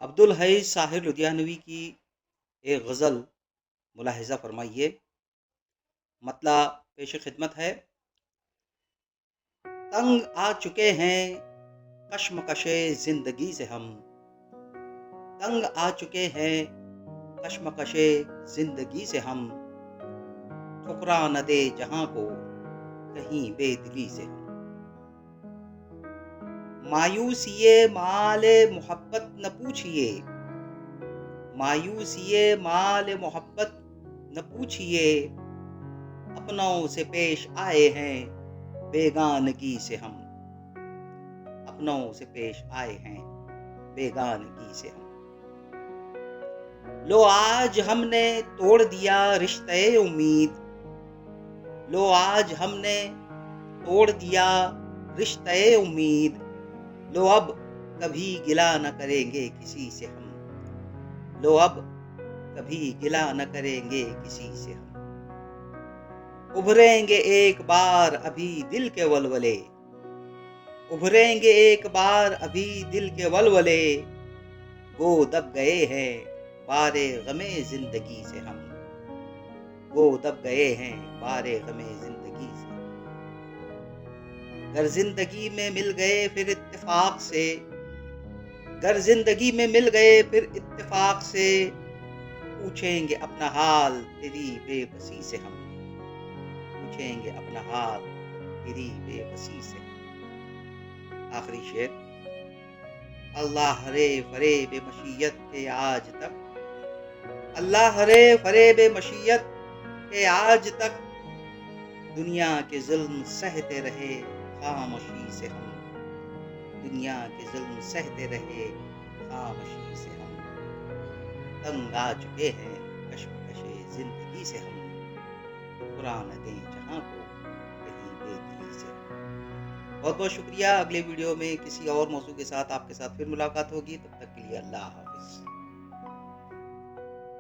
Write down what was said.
عبدالحی ساحر لدھیانوی کی ایک غزل ملاحظہ فرمائیے۔ مطلع پیش خدمت ہے۔ تنگ آ چکے ہیں کشمکش زندگی سے ہم، تنگ آ چکے ہیں کشمکش زندگی سے ہم، ٹھکرا نہ دے جہاں کو کہیں بے دلی سے ہم۔ مایوسی مال محبت نہ پوچھئے، مایوسی مال محبت نہ پوچھئے، اپنوں سے پیش آئے ہیں بیگانگی سے ہم، اپنوں سے پیش آئے ہیں بیگانگی سے ہم۔ لو آج ہم نے توڑ دیا رشتہ امید، لو آج ہم نے توڑ دیا رشتہ امید، لو اب کبھی گلہ نہ کریں گے کسی سے ہم، لو اب کبھی گلہ نہ کریں گے کسی سے ہم۔ ابھریں گے ایک بار ابھی دل کے ولولے، ابھریں گے ایک بار ابھی دل کے ولولے، گو دب گئے ہیں بار غم زندگی سے ہم، گو دب گئے ہیں بار غم زندگی سے۔ گر زندگی میں مل گئے پھر اتفاق سے، گر زندگی میں مل گئے پھر اتفاق سے، پوچھیں گے اپنا حال تیری بے بسی سے ہم، پوچھیں گے اپنا حال تیری بے بسی سے۔ آخری شعر۔ اللہ ہرے فریب مشیت کے آج تک، اللہ ہرے فریب مشیت کے آج تک، دنیا کے ظلم سہتے رہے خاموشی سے ہم، دنیا کے ظلم سہتے رہے خاموشی سے ہم۔ تنگ آ چکے ہیں کشمکش زندگی سے ہم، ٹھکرا نہ دیں جہاں کو کہیں بے دلی سے ہم۔ بہت بہت شکریہ۔ اگلے ویڈیو میں کسی اور موضوع کے ساتھ آپ کے ساتھ پھر ملاقات ہوگی، تب تک کے لیے اللہ حافظ۔